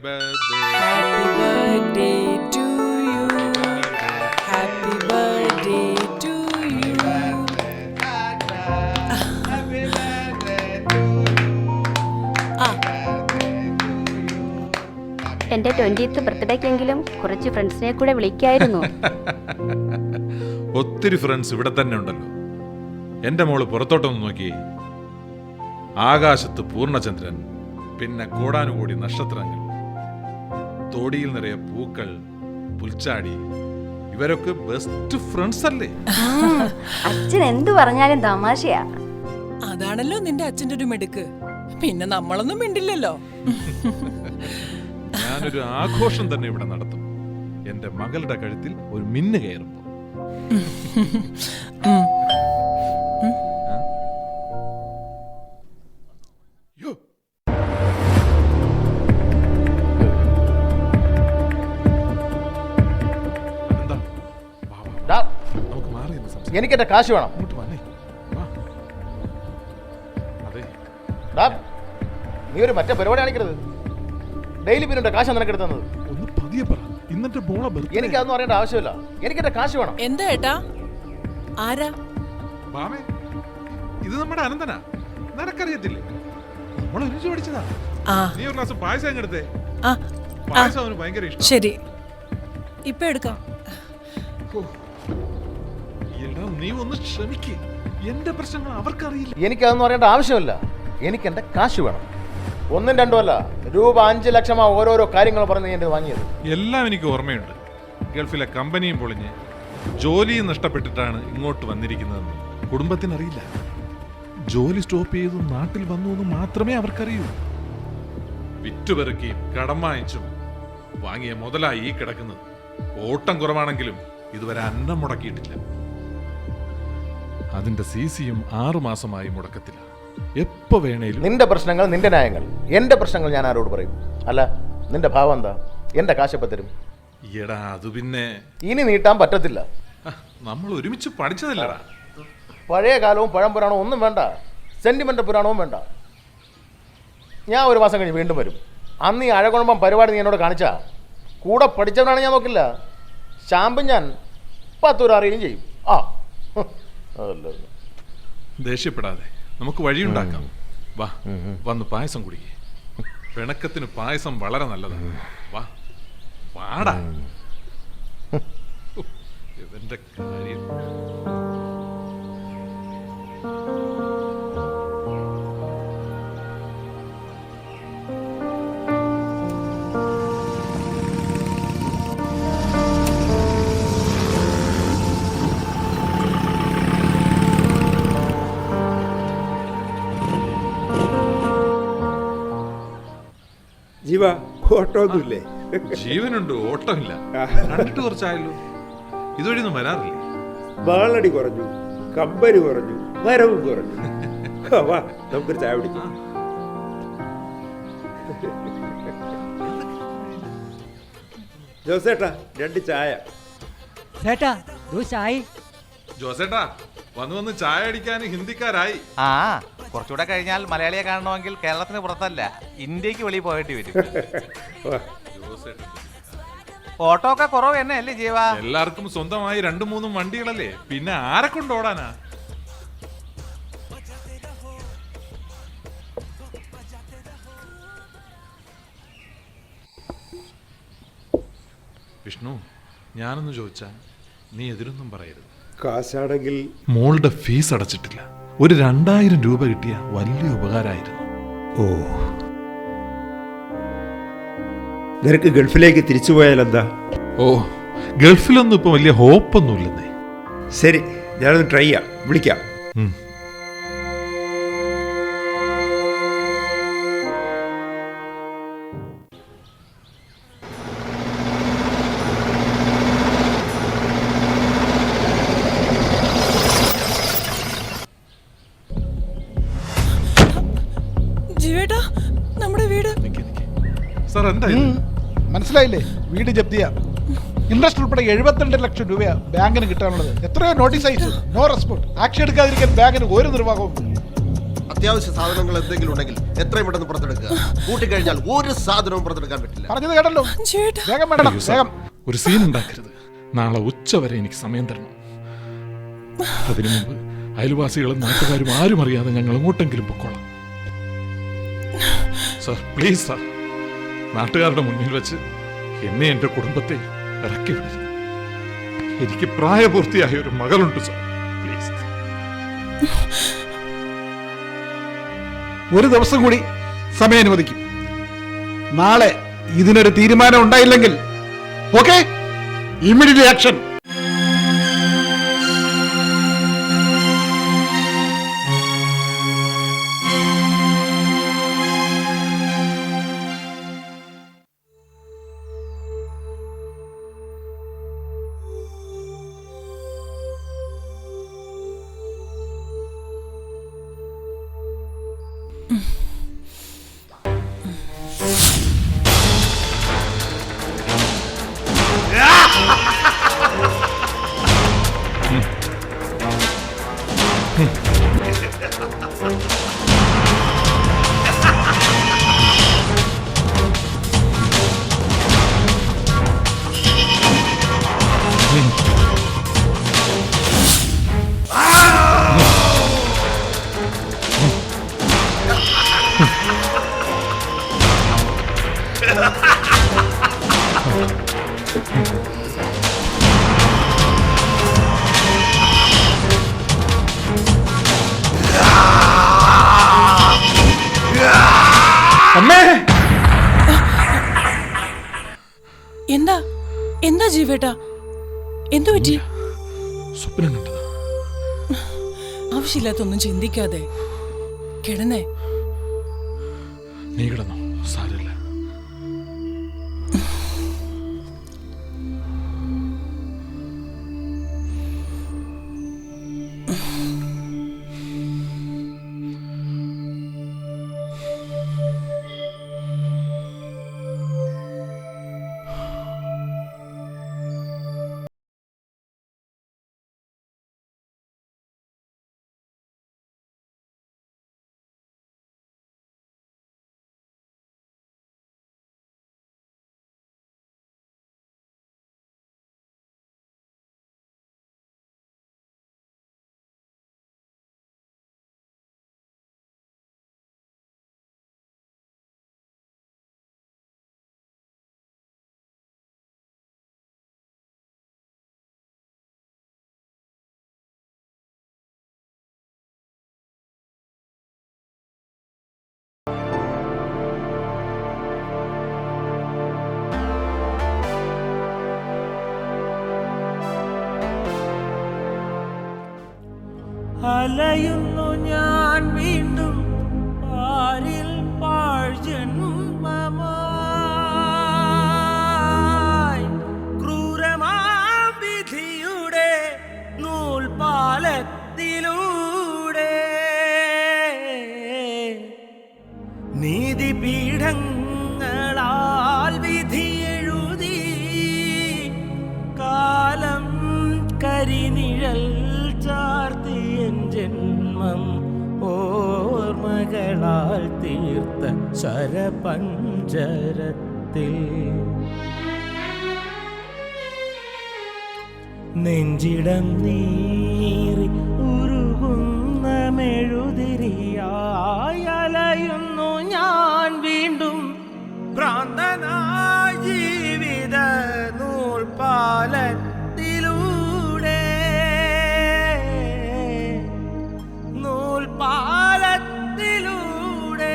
birthday. Happy birthday to you. Happy birthday to you. എന്റെ 20th ബർത്ത്ഡേക്കെങ്കിലും കുറച്ച് ഫ്രണ്ട്സിനെ കൂടെ വിളിക്കായിരുന്നു. ഒത്തിരി ഫ്രണ്ട്സ് ഇവിടെ തന്നെ ഉണ്ടല്ലോ. എന്റെ മോള് പുറത്തോട്ടൊന്ന് നോക്കി. ആകാശത്ത് പൂർണ്ണചന്ദ്രൻ, പിന്നെ കോടാനുകോടി നക്ഷത്രങ്ങൾ, തോടിയിൽ നിറയെ പൂക്കൾ, പുൽച്ചാടി. ഇവരൊക്കെ ബെസ്റ്റ് ഫ്രണ്ട്സ് അല്ലേ? അച്ഛൻ എന്തു പറഞ്ഞാലും തമാശയാ. അതാണല്ലോ നിന്റെ അച്ഛൻ്റെ ഒരു മിടുക്ക്. പിന്നെ നമ്മളൊന്നും മിണ്ടില്ലല്ലോ. ഞാനൊരു ആഘോഷം തന്നെ ഇവിടെ നടത്തും. എന്റെ മകളുടെ കഴുത്തിൽ ഒരു മിന്നു കയറുമ്പോ. എനിക്ക് എന്റെ കാശ് വേണം. നീ ഒരു മറ്റേ പരിപാടി കാണിക്കരുത്. ഡെയിലി പിന്നെ കാശ് നിനക്കെടുത്തത്. എനിക്കതൊന്നും അറിയേണ്ട ആവശ്യമില്ല. എനിക്ക് എന്റെ കാശ് വേണം. എന്താ ഏട്ടാ? ആരാ? ഇത് നമ്മുടെ അനന്തനാ. നിനക്കറിയത്തില്ലേ? നമ്മൾ ഒരുമിച്ച് പഠിച്ചതാ. നീ ഒരു ഗ്ലാസ് പായസം അങ്ങെടുത്തേ. പായസം അവന് ഭയങ്കര ഇഷ്ടം. ശരി, ഇപ്പൊ എടുക്കാം. നീ ഒന്ന് ക്ഷമിക്ക്. എന്റെ പ്രശ്നങ്ങൾ അവർക്കറിയില്ല. എനിക്കതൊന്നും അറിയേണ്ട ആവശ്യമില്ല. എനിക്ക് എന്റെ കാശ് വേണം. 1 2 അല്ല, രൂപ 5 ലക്ഷമാ ഓരോരോ കാര്യങ്ങൾ പറഞ്ഞ് എന്റെ വാങ്ങിയത്. എല്ലാം എനിക്ക് ഓർമ്മയുണ്ട്. ഗൾഫിലെ കമ്പനിയും പൊളിഞ്ഞ് ജോലിയും നഷ്ടപ്പെട്ടിട്ടാണ് ഇങ്ങോട്ട് വന്നിരിക്കുന്നതെന്ന് കുടുംബത്തിനറിയില്ല. ജോലി സ്റ്റോപ്പ് ചെയ്തു നാട്ടിൽ വന്നു എന്ന് മാത്രമേ അവർക്കറിയൂ. വിറ്റുപെറുക്കിയും കടം വാങ്ങിച്ചും വാങ്ങിയ മുതലായി ഈ കിടക്കുന്നത്. ഓട്ടം കുറവാണെങ്കിലും ഇതുവരെ അന്നം മുടക്കിയിട്ടില്ല. അതിന്റെ സിസിയും 6 മാസമായി മുടക്കത്തില്ല. എപ്പോ വേണേലും. നിന്റെ പ്രശ്നങ്ങൾ നിന്റെ ന്യായങ്ങൾ. എന്റെ പ്രശ്നങ്ങൾ ഞാൻ ആരോട് പറയും? അല്ല, നിന്റെ ഭാവം എന്താ? എന്റെ കാശപ്പ തരും. ഈടാ, അത് പിന്നെ ഇനി നീട്ടാൻ പറ്റത്തില്ല. നമ്മൾ ഒരുമിച്ച് പഠിച്ചതല്ലടാ. പഴയ കാലവും പഴംപുരാണവും ഒന്നും വേണ്ട. സെന്റിമെന്റ് പുരാണവും വേണ്ട. ഞാൻ 1 മാസം കഴിഞ്ഞ് വീണ്ടും വരും. അന്ന് ഈ അഴകുഴമ്പം പരിപാടി നീ എന്നോട് കാണിച്ചാ കൂടെ പഠിച്ചവനാണ് ഞാൻ നോക്കില്ല. ശാമ്പും ഞാൻ 10 അറിയുകയും ചെയ്യും. ദേഷ്യപ്പെടാതെ നമുക്ക് വഴിയുണ്ടാക്കാം. വാ, വന്ന് പായസം കുടിക്കേ. പിണക്കത്തിന് പായസം വളരെ നല്ലതാണ്. വാ, പാടാ. ഇവന്റെ കാര്യം. ജീവ, ഓട്ടമൊന്നുമില്ലേ? ജീവനുണ്ട്, ഓട്ടമില്ല. കണ്ടിട്ട് കുറച്ചായല്ലോ. ഇതുവഴിയൊന്നും വരാറില്ലേ? ബാളടി കുറഞ്ഞു, കമ്പനി കുറഞ്ഞു, വരവും കുറഞ്ഞു. വാ, നമുക്കൊരു ചായ പിടിക്കാം. ജോസേട്ടാ, 2 ചായ. ചേട്ടാ, ചായ. ജോസേട്ടാ, വന്ന് ചായ അടിക്കാൻ ഹിന്ദിക്കാരായി. കുറച്ചുകൂടെ കഴിഞ്ഞാൽ മലയാളിയെ കാണണമെങ്കിൽ കേരളത്തിന് പുറത്തല്ല, ഇന്ത്യക്ക് വെളിയിൽ പോയിട്ട് വരും. ഓട്ടോ ഒക്കെ കുറവ് തന്നെ അല്ലേ ജീവ? എല്ലാവർക്കും സ്വന്തമായി 2-3 വണ്ടികളല്ലേ, പിന്നെ ആരെ കൊണ്ട് ഓടാനാ? വിഷ്ണു, ഞാനൊന്ന് ചോദിച്ചാ നീ എതിരൊന്നും പറയരുത്. കാശാണെങ്കിൽ മോളുടെ ഫീസ് അടച്ചിട്ടില്ല. ഒരു 2000 രൂപ കിട്ടിയ വലിയ ഉപകാരമായിരുന്നു. ഓ, നിനക്ക് ഗൾഫിലേക്ക് തിരിച്ചു പോയാൽ എന്താ? ഓ, ഗൾഫിലൊന്നും ഇപ്പൊ വലിയ ഹോപ്പൊന്നുമില്ലെന്നേ. ശരി, ഞാനൊന്ന് ട്രൈ ചെയ്യാം, വിളിക്കാം. ജീവേട്ടാ, നമ്മുടെ വീട്. സാർ, എന്താ മനസ്സിലായില്ലേ? വീട് ജപ്തിയാ. ഇൻട്രസ്റ്റ് ഉൾപ്പെടെ 72 ലക്ഷം രൂപയാ ബാങ്കിന് കിട്ടാനുള്ളത്. എത്രയോ നോട്ടീസ് അയച്ചു, നോ റെസ്പോണ്ട്. ആക്ഷൻ എടുക്കാതിരിക്കാൻ ബാങ്കിന് ഒരു നിർവാഹവും. അത്യാവശ്യ സാധനങ്ങൾ എന്തെങ്കിലും ഉണ്ടെങ്കിൽ എത്രയും പെട്ടെന്ന് പുറത്തെടുക്കുക. കൂട്ടിക്കഴിഞ്ഞാൽ ഒരു സാധനവും പുറത്തെടുക്കാൻ പറ്റില്ല. പറഞ്ഞത് കേട്ടല്ലോ. ചേട്ടാ വേഗം വേണം, അയ്യോ, സാർ, വേഗം. ഒരു സീൻ ഉണ്ടാക്കരുത്. നാളെ ഉച്ച വരെ എനിക്ക് സമയം തരണം. അതിനു മുമ്പ് അയൽവാസികളും നാട്ടുകാരും ആരും അറിയാതെ ഞങ്ങൾ എങ്ങോട്ടെങ്കിലും പൊക്കോളാം. സാർ, പ്ലീസ് സാർ, നാട്ടുകാരുടെ മുന്നിൽ വെച്ച് എന്നെ എൻ്റെ കുടുംബത്തെ ഇറക്കി വിടരുത്. എനിക്ക് പ്രായപൂർത്തിയായ ഒരു മകളുണ്ട് സാർ, പ്ലീസ്. ഒരു ദിവസം കൂടി സമയം അനുവദിക്കും. നാളെ ഇതിനൊരു തീരുമാനം ഉണ്ടായില്ലെങ്കിൽ ഓക്കെ, ഇമ്മീഡിയറ്റ് ആക്ഷൻ. അമ്മേ, എന്താ എന്താ ജീവേട്ടാ, എന്തു പറ്റി? സ്വപ്നം കണ്ടത്. ആവശ്യമില്ലാത്തൊന്നും ചിന്തിക്കാതെ കിടന്നേ. നീ കിടന്നോ, സാരമില്ല. അലയുന്നു ഞാൻ വീണ്ടും പാരിൽ പാഴ്ജന്മമായി, ക്രൂരമാം വിധിയുടെ നൂൽപാലത്തിലൂടെ നീതിപീഠങ്ങളാൽ വിധിയെഴുതി കാലം കരിനിഴൽ ചാർത്തിയൻ ജന്മം ഓർമ്മകളാൽ തീർത്ത ശരപഞ്ചരത്തിൽ നെഞ്ചിടം നീറി ഉരുകുന്ന മെഴുതിരിയായി അലയുന്നു ഞാൻ വീണ്ടും ഭ്രാന്തനായ ജീവിത നൂൽപാലത്തിലൂടെ നൂൽപാലത്തിലൂടെ.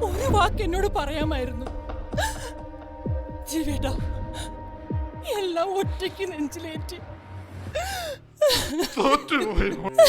ഒരു വാക്ക് എന്നോട് പറയാമായിരുന്നു ജീവേട്ടാ. എല്ലാം ഒറ്റയ്ക്ക് നെഞ്ചിലേറ്റി തോറ്റുപോയി മോളെ.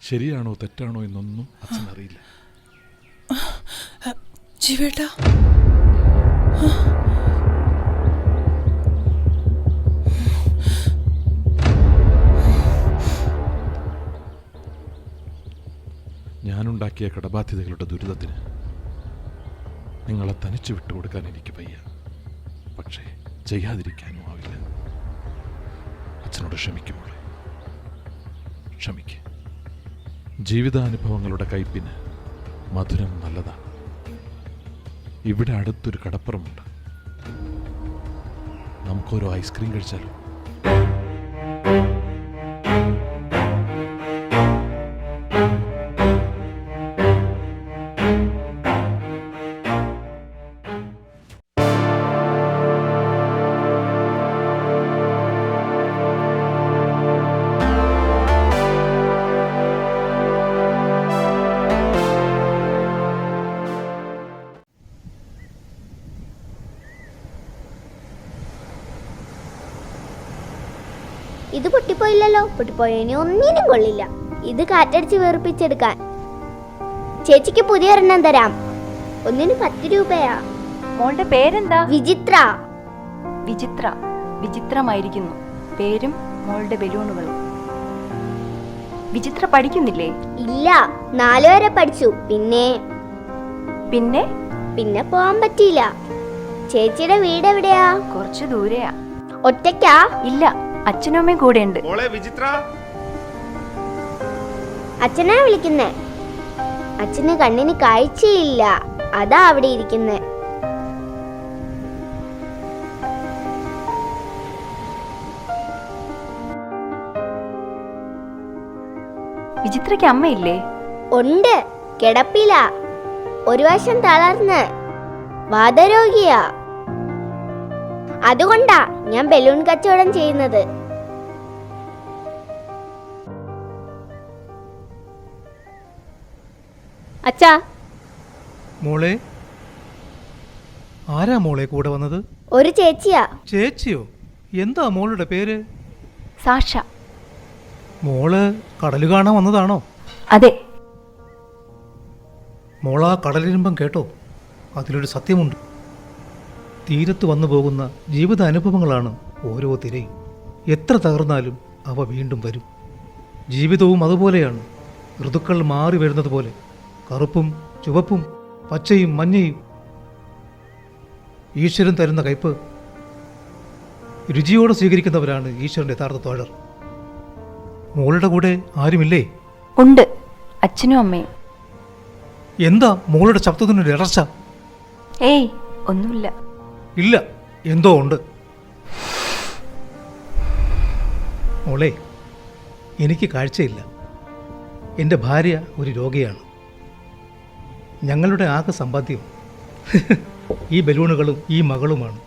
ശരിയാണോ തെറ്റാണോ എന്നൊന്നും അച്ഛൻ അറിയില്ല. ജീവേട്ടാ, ഞാനുണ്ടാക്കിയ കടബാധ്യതകളുടെ ദുരിതത്തിന് നിങ്ങളെ തനിച്ചു വിട്ടുകൊടുക്കാൻ എനിക്ക് വയ്യ. പക്ഷേ ചെയ്യാതിരിക്കാനും ആവില്ല. അച്ഛനോട് ക്ഷമിക്കുമോളെ, ക്ഷമിക്ക്. ജീവിതാനുഭവങ്ങളുടെ കയ്പിന് മധുരം നല്ലതാണ്. ഇവിടെ അടുത്തൊരു കടപ്പുറമുണ്ട്. നമുക്കൊരു ഐസ്ക്രീം കഴിച്ചാലോ? ഇത് പൊട്ടിപ്പോയില്ലല്ലോ. പൊട്ടിപ്പോയതിന് ഒന്നിനും കൊള്ളില്ല. ഇത് കാറ്റടിച്ച് വേർപ്പിച്ചെടുക്കാൻ. ചേച്ചിക്ക് പുതിയൊരെണ്ണം തരാം. ഒന്നിന് 10 രൂപയാ. മോളുടെ പേരെന്താ? വിചിത്ര. വിചിത്ര. വിചിത്രമായിരിക്കുന്നു പേരും മോളുടെ ബലൂണുകളും. വിചിത്ര പഠിക്കുന്നില്ലേ? ഇല്ല, 4 വരെ പഠിച്ചു. പിന്നെ പിന്നെ പിന്നെ പോവാൻ പറ്റിയില്ല. ചേച്ചിയുടെ വീട് എവിടെയാ? കുറച്ച് ദൂരെയാ. ഒറ്റയ്ക്കാ? ഇല്ല, അച്ഛനും അമ്മയും കൂടെ ഉണ്ട്. അച്ഛനാ വിളിക്കുന്നേ. അച്ഛന് കണ്ണിന് കാഴ്ചയില്ല, അതാ അവിടെ ഇരിക്കുന്നേ. വിചിത്രയ്ക്ക് അമ്മയില്ലേ? ഉണ്ട്, കിടപ്പില. ഒരു വശം തളർന്ന് വാതരോഗിയാ. അതുകൊണ്ടാ ഞാൻ ബലൂൺ കച്ചവടം ചെയ്യുന്നത്. അച്ഛാ. മോളെ, ആരാ മോളെ കൂടെ വന്നത്? ഒരു ചേച്ചിയാ. ചേച്ചിയോ? എന്താ മോളുടെ പേര്? സാക്ഷ. മോള് കടല് കാണാൻ വന്നതാണോ? അതെ. മോളാ കടലിരുമ്പം കേട്ടോ? അതിലൊരു സത്യമുണ്ട്. തീരത്ത് വന്നു പോകുന്ന ജീവിത അനുഭവങ്ങളാണ് ഓരോ തിരയും. എത്ര തകർന്നാലും അവ വീണ്ടും വരും. ജീവിതവും അതുപോലെയാണ്. ഋതുക്കൾ മാറി വരുന്നത് പോലെ. കറുപ്പും ചുവപ്പും പച്ചയും മഞ്ഞയും. ഈശ്വരൻ തരുന്ന കയ്പ് രുചിയോടെ സ്വീകരിക്കുന്നവരാണ് ഈശ്വരൻ്റെ യഥാർത്ഥ തോഴർ. മോളുടെ കൂടെ ആരുമില്ലേ? ഉണ്ട്, അച്ഛനും അമ്മയും. എന്താ മോളുടെ ശബ്ദത്തിനൊരു ഇടർച്ച? ഏയ് ഒന്നുമില്ല. ഇല്ല, എന്തോ ഉണ്ട്. മോളെ, എനിക്ക് കാഴ്ചയില്ല. എൻ്റെ ഭാര്യ ഒരു രോഗിയാണ്. ഞങ്ങളുടെ ആകെ സമ്പാദ്യം ഈ ബലൂണുകളും ഈ മകളുമാണ്.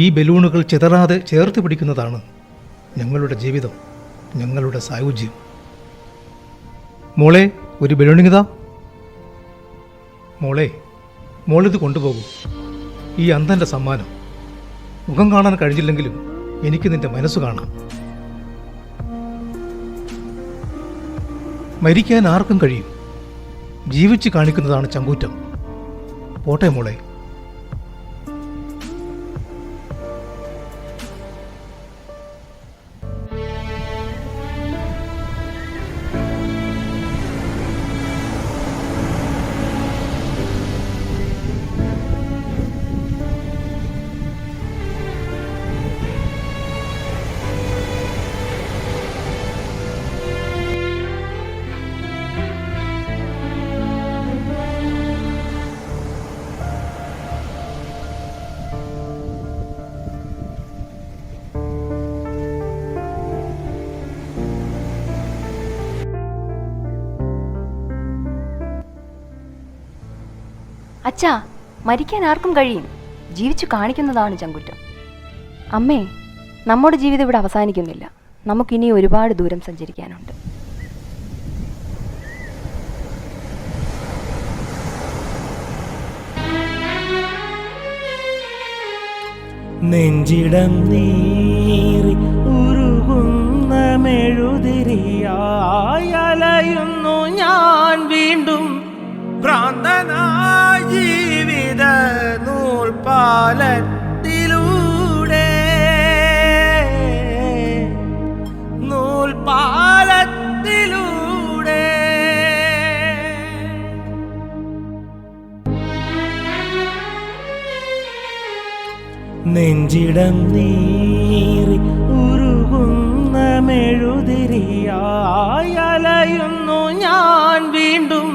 ഈ ബലൂണുകൾ ചിതറാതെ ചേർത്ത് പിടിക്കുന്നതാണ് ഞങ്ങളുടെ ജീവിതം, ഞങ്ങളുടെ സായുജ്യം. മോളെ, ഒരു ബലൂണിങ്ങിതാ. മോളെ, മോളിത് കൊണ്ടുപോകൂ. ഈ അന്ധൻ്റെ സമ്മാനം. മുഖം കാണാൻ കഴിഞ്ഞില്ലെങ്കിലും എനിക്ക് നിന്റെ മനസ്സ് കാണാം. മരിക്കാൻ ആർക്കും കഴിയും. ജീവിച്ച് കാണിക്കുന്നതാണ് ചങ്കൂറ്റം. പോട്ടെ മോളെ. അച്ഛാ, മരിക്കാൻ ആർക്കും കഴിയും. ജീവിച്ചു കാണിക്കുന്നതാണ് ചങ്കുറ്റം. അമ്മേ, നമ്മുടെ ജീവിതം ഇവിടെ അവസാനിക്കുന്നില്ല. നമുക്കിനി ഒരുപാട് ദൂരം സഞ്ചരിക്കാനുണ്ട്. നെഞ്ചിടം നീറി ഉരുകുന്ന മെഴുതിരിയായി അലയുന്നു ഞാൻ വീണ്ടും. ഭ്രാന്തനായ ജീവിത നൂൽപാലത്തിലൂടെ, നൂൽപാലത്തിലൂടെ. നെഞ്ചിടം നീറി ഉരുകുന്ന മെഴുതിരിയായി അലയുന്നു ഞാൻ വീണ്ടും.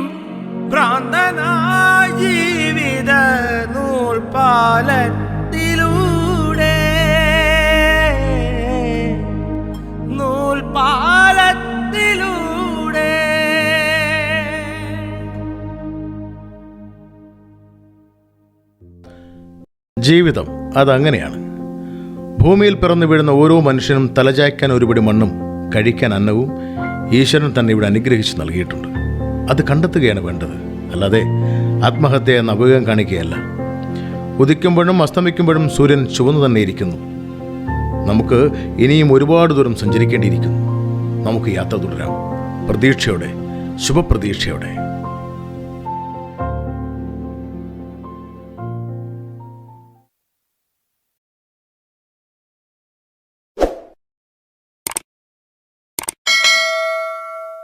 ഭ്രാന്തനായ ജീവിത നൂൽപാലത്തിലൂടെ, നൂൽപാലത്തിലൂടെ. ജീവിതം അതങ്ങനെയാണ്. ഭൂമിയിൽ പിറന്നു വീഴുന്ന ഓരോ മനുഷ്യനും തലചായ്ക്കാൻ ഒരുപിടി മണ്ണും കഴിക്കാൻ അന്നവും ഈശ്വരൻ തന്നെ ഇവിടെ അനുഗ്രഹിച്ച് നൽകിയിട്ടുണ്ട്. അത് കണ്ടെത്തുകയാണ് വേണ്ടത്, അല്ലാതെ ആത്മഹത്യ എന്ന അപകടം കാണിക്കുകയല്ല. ഉദിക്കുമ്പോഴും അസ്തമിക്കുമ്പോഴും സൂര്യൻ ചുവന്നു തന്നെ ഇരിക്കുന്നു. നമുക്ക് ഇനിയും ഒരുപാട് ദൂരം സഞ്ചരിക്കേണ്ടിയിരിക്കുന്നു. നമുക്ക് യാത്ര തുടരാം, പ്രതീക്ഷയോടെ, ശുഭപ്രതീക്ഷയോടെ.